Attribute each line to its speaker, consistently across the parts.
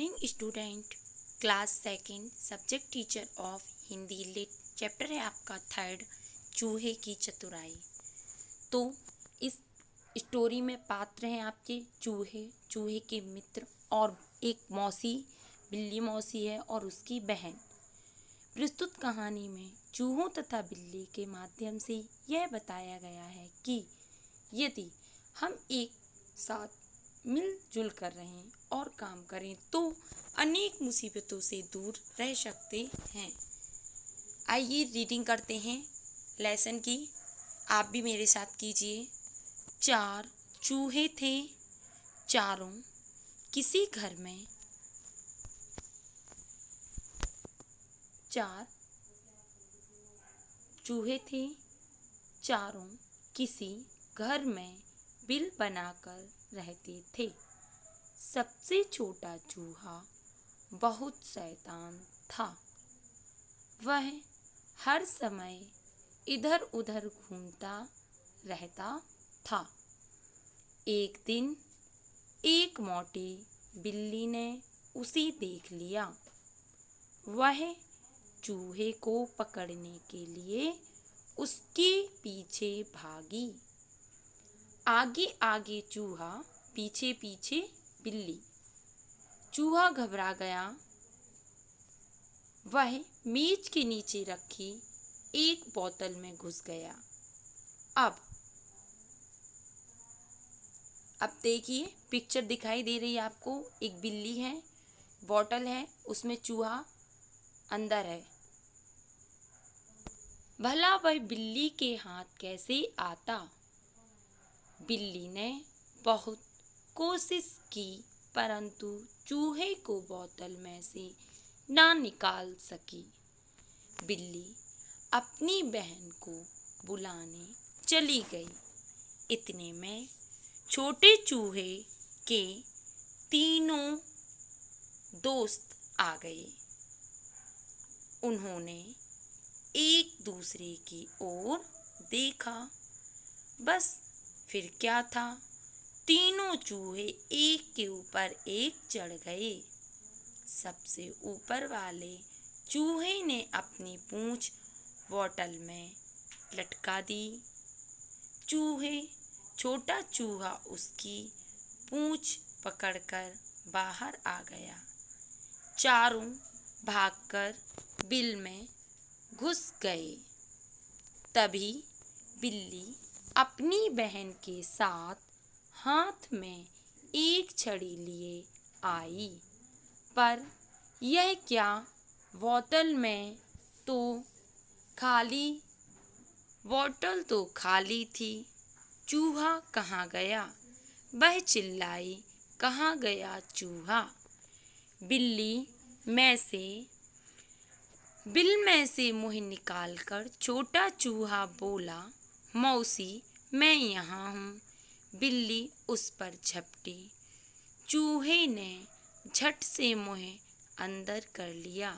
Speaker 1: Morning student, class second, subject teacher of Hindi lit. Chapter है आपका third, चूहे की चतुराई। तो इस स्टोरी में पात्र हैं आपके चूहे, चूहे के मित्र और एक मौसी, बिल्ली मौसी है और उसकी बहन। प्रस्तुत कहानी में चूहों तथा बिल्ली के माध्यम से यह बताया गया है कि यदि हम एक साथ मिलजुल कर रहें और काम करें तो अनेक मुसीबतों से दूर रह सकते हैं। आइए रीडिंग करते हैं लेसन की। आप भी मेरे साथ कीजिए। 4 चूहे थे, चारों किसी घर में। 4 चूहे थे, चारों किसी घर में बिल बनाकर रहते थे। सबसे छोटा चूहा बहुत शैतान था। वह हर समय इधर उधर घूमता रहता था। एक दिन एक मोटी बिल्ली ने उसे देख लिया। वह चूहे को पकड़ने के लिए उसके पीछे भागी। आगे आगे चूहा, पीछे पीछे बिल्ली। चूहा घबरा गया। वह मेज के नीचे रखी एक बोतल में घुस गया। अब देखिए, पिक्चर दिखाई दे रही है आपको। एक बिल्ली है, बोतल है, उसमें चूहा अंदर है। भला वह बिल्ली के हाथ कैसे आता? बिल्ली ने बहुत कोशिश की परंतु चूहे को बोतल में से ना निकाल सकी। बिल्ली अपनी बहन को बुलाने चली गई। इतने में छोटे चूहे के तीनों दोस्त आ गए। उन्होंने एक दूसरे की ओर देखा। बस फिर क्या था, तीनों चूहे एक के ऊपर एक चढ़ गए। सबसे ऊपर वाले चूहे ने अपनी पूंछ बोतल में लटका दी। छोटा चूहा उसकी पूंछ पकड़कर बाहर आ गया। चारों भागकर बिल में घुस गए। तभी बिल्ली अपनी बहन के साथ हाथ में एक छड़ी लिए आई। पर यह क्या, बोतल तो खाली थी। चूहा कहाँ गया? वह चिल्लाई, कहाँ गया चूहा? बिल में से मुंह निकालकर छोटा चूहा बोला, मौसी मैं यहाँ हूँ। बिल्ली उस पर झपटी। चूहे ने झट से मुंह अंदर कर लिया।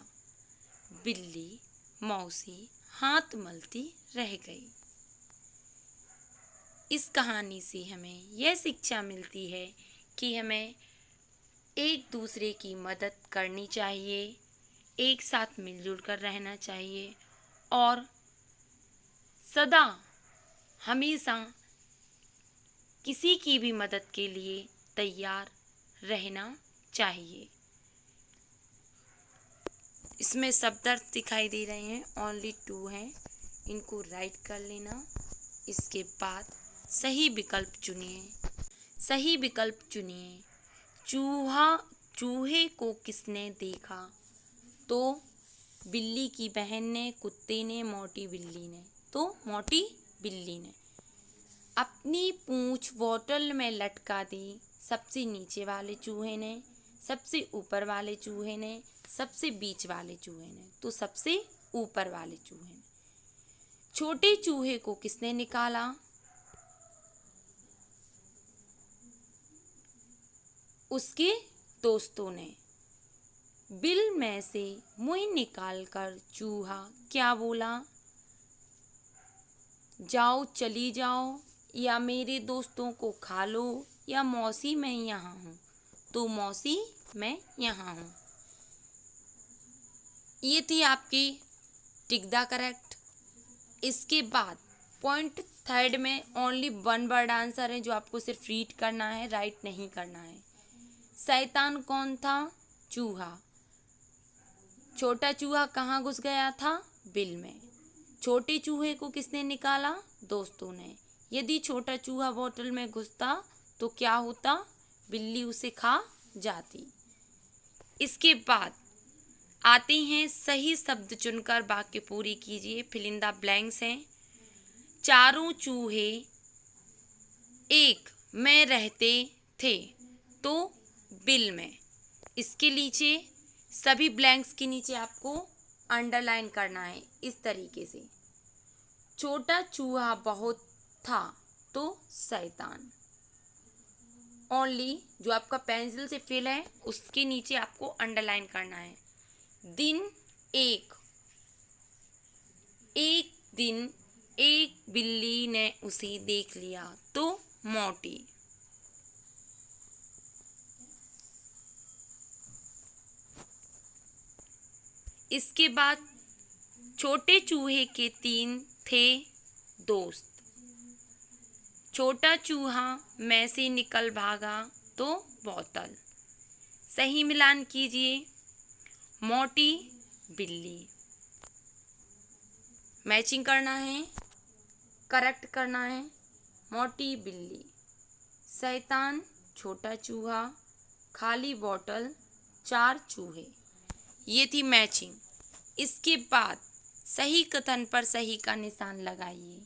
Speaker 1: बिल्ली मौसी हाथ मलती रह गई। इस कहानी से हमें यह शिक्षा मिलती है कि हमें एक दूसरे की मदद करनी चाहिए, एक साथ मिलजुल कर रहना चाहिए और सदा हमेशा किसी की भी मदद के लिए तैयार रहना चाहिए। इसमें शब्द दिखाई दे रहे हैं, ओनली 2 हैं, इनको राइट कर लेना। इसके बाद सही विकल्प चुनिए। चूहे को किसने देखा? तो बिल्ली की बहन ने, कुत्ते ने, मोटी बिल्ली ने। तो मोटी बिल्ली ने अपनी पूंछ बोतल में लटका दी। सबसे नीचे वाले चूहे ने, सबसे ऊपर वाले चूहे ने, सबसे बीच वाले चूहे ने। तो सबसे ऊपर वाले चूहे ने। छोटे चूहे को किसने निकाला? उसके दोस्तों ने। बिल में से मुंह निकालकर चूहा क्या बोला? जाओ, चली जाओ, या मेरे दोस्तों को खा लो, या मौसी मैं यहाँ हूँ। तो मौसी मैं यहाँ हूँ। ये थी आपकी टिक द करेक्ट। इसके बाद पॉइंट थर्ड में ओनली वन वर्ड आंसर है जो आपको सिर्फ रीड करना है, राइट नहीं करना है। शैतान कौन था? चूहा। छोटा चूहा कहाँ घुस गया था? बिल में। छोटे चूहे को किसने निकाला? दोस्तों ने। यदि छोटा चूहा बोतल में घुसता तो क्या होता? बिल्ली उसे खा जाती। इसके बाद आते हैं सही शब्द चुनकर वाक्य पूरी कीजिए। फिल इन द ब्लैंक्स हैं। चारों चूहे एक में रहते थे तो बिल में। इसके नीचे सभी ब्लैंक्स के नीचे आपको अंडरलाइन करना है इस तरीके से। छोटा चूहा बहुत था तो शैतान। ओनली जो आपका पेंसिल से फिल है उसके नीचे आपको अंडरलाइन करना है। दिन एक दिन एक बिल्ली ने उसे देख लिया तो मोटी। इसके बाद छोटे चूहे के 3 थे दोस्त। छोटा चूहा में से निकल भागा तो बोतल। सही मिलान कीजिए। मोटी बिल्ली। मैचिंग करना है, करेक्ट करना है। मोटी बिल्ली, शैतान, छोटा चूहा, खाली बोतल, 4 चूहे। ये थी मैचिंग। इसके बाद सही कथन पर सही का निशान लगाइए।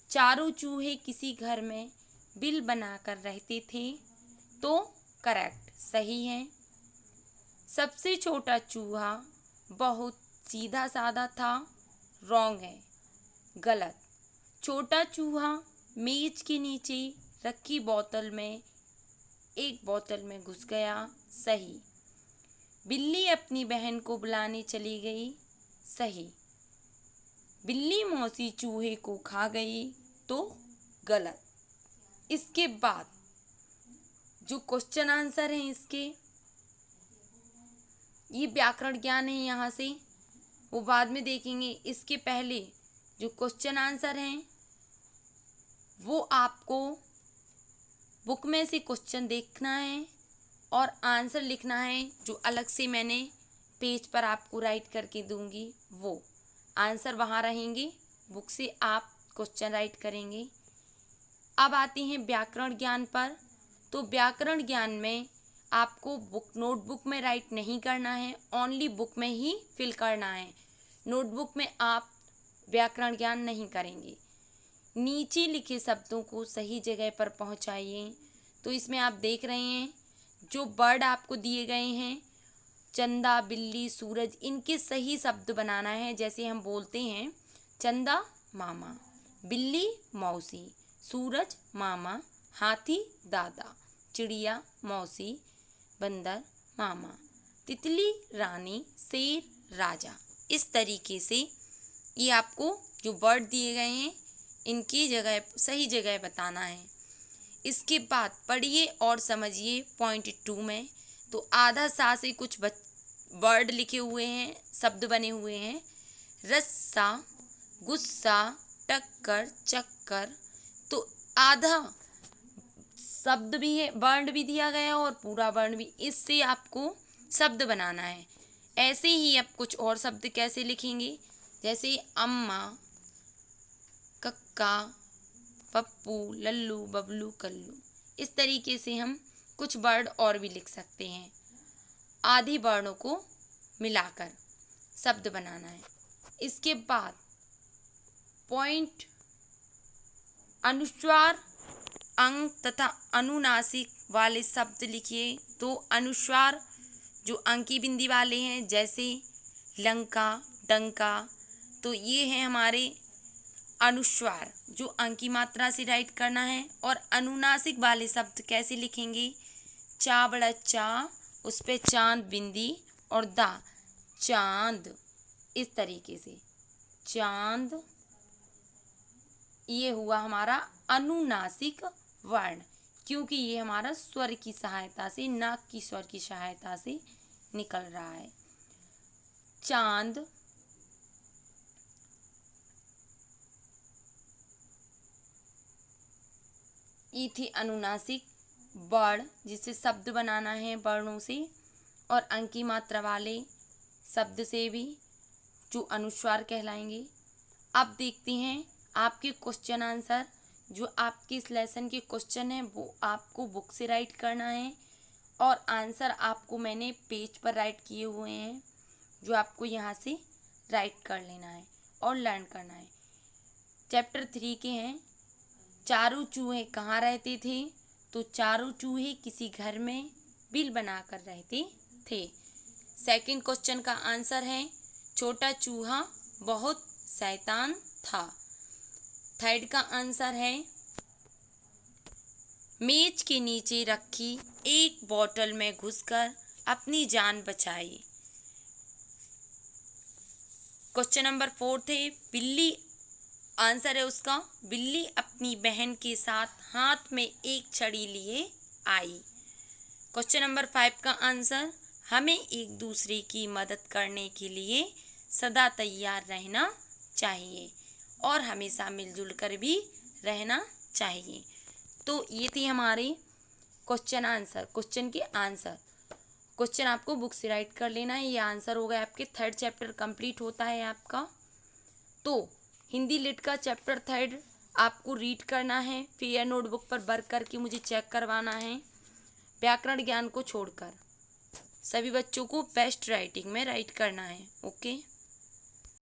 Speaker 1: चारों चूहे किसी घर में बिल बनाकर रहते थे तो करेक्ट, सही है। सबसे छोटा चूहा बहुत सीधा साधा था, रॉन्ग है, गलत। छोटा चूहा मेज के नीचे रखी बोतल में एक बोतल में घुस गया, सही। बिल्ली अपनी बहन को बुलाने चली गई, सही। बिल्ली मौसी चूहे को खा गई तो गलत। इसके बाद जो क्वेश्चन आंसर हैं इसके, ये व्याकरण ज्ञान है, यहाँ से वो बाद में देखेंगे। इसके पहले जो क्वेश्चन आंसर हैं वो आपको बुक में से क्वेश्चन देखना है और आंसर लिखना है, जो अलग से मैंने पेज पर आपको राइट करके दूंगी। वो आंसर वहाँ रहेंगे, बुक से आप क्वेश्चन राइट करेंगे। अब आते हैं व्याकरण ज्ञान पर। तो व्याकरण ज्ञान में आपको नोटबुक में राइट नहीं करना है, ओनली बुक में ही फिल करना है। नोटबुक में आप व्याकरण ज्ञान नहीं करेंगे। नीचे लिखे शब्दों को सही जगह पर पहुंचाइए। तो इसमें आप देख रहे हैं जो वर्ड आपको दिए गए हैं, चंदा, बिल्ली, सूरज, इनके सही शब्द बनाना है। जैसे हम बोलते हैं चंदा मामा, बिल्ली मौसी, सूरज मामा, हाथी दादा, चिड़िया मौसी, बंदर मामा, तितली रानी, शेर राजा। इस तरीके से ये आपको जो वर्ड दिए गए हैं इनकी जगह सही जगह बताना है। इसके बाद पढ़िए और समझिए पॉइंट 2 में। तो आधा सा से कुछ वर्ड लिखे हुए हैं, शब्द बने हुए हैं। रस्सा, गुस्सा, टक्कर, चक्कर। तो आधा शब्द भी है, वर्ण भी दिया गया और पूरा वर्ण भी। इससे आपको शब्द बनाना है। ऐसे ही अब कुछ और शब्द कैसे लिखेंगे, जैसे अम्मा, कक्का, पप्पू, लल्लू, बबलू, कल्लू। इस तरीके से हम कुछ वर्ड और भी लिख सकते हैं। आधे वर्णों को मिलाकर शब्द बनाना है। इसके बाद पॉइंट अनुस्वार, अंग तथा अनुनासिक वाले शब्द लिखिए। तो अनुस्वार जो अंक की बिंदी वाले हैं, जैसे लंका, डंका, तो ये हैं हमारे अनुस्वार जो अंक की मात्रा से राइट करना है। और अनुनासिक वाले शब्द कैसे लिखेंगे, चा बड़ा चा, उस पे चांद बिंदी और दा, चांद। इस तरीके से चांद, ये हुआ हमारा अनुनासिक वर्ण। क्योंकि ये हमारा स्वर की सहायता से, नाक की स्वर की सहायता से निकल रहा है। चांद, ई थी अनुनासिक। वर्ण, जिससे शब्द बनाना है वर्णों से, और अंक की मात्रा वाले शब्द से भी, जो अनुस्वार कहलाएंगे। अब देखते हैं आपके क्वेश्चन आंसर। जो आपके इस लेसन के क्वेश्चन हैं वो आपको बुक से राइट करना है, और आंसर आपको मैंने पेज पर राइट किए हुए हैं, जो आपको यहाँ से राइट कर लेना है और लर्न करना है। चैप्टर 3 के हैं। चारों चूहे कहाँ रहते थे? तो चारों चूहे किसी घर में बिल बनाकर रहते थे। सेकंड क्वेश्चन का आंसर है छोटा चूहा बहुत शैतान था। थर्ड का आंसर है मेज के नीचे रखी एक बोतल में घुसकर अपनी जान बचाई। क्वेश्चन नंबर 4 है बिल्ली, आंसर है उसका बिल्ली अपनी बहन के साथ हाथ में एक छड़ी लिए आई। क्वेश्चन नंबर 5 का आंसर हमें एक दूसरे की मदद करने के लिए सदा तैयार रहना चाहिए और हमेशा मिलजुल कर भी रहना चाहिए। तो ये थी हमारे क्वेश्चन आंसर, क्वेश्चन के आंसर। क्वेश्चन आपको बुक से राइट कर लेना है। ये आंसर हो गया आपके। थर्ड चैप्टर कंप्लीट होता है आपका। तो हिंदी लिट का चैप्टर 3 आपको रीड करना है, फिर यह नोटबुक पर वर्क करके मुझे चेक करवाना है। व्याकरण ज्ञान को छोड़कर सभी बच्चों को बेस्ट राइटिंग में राइट करना है। ओके।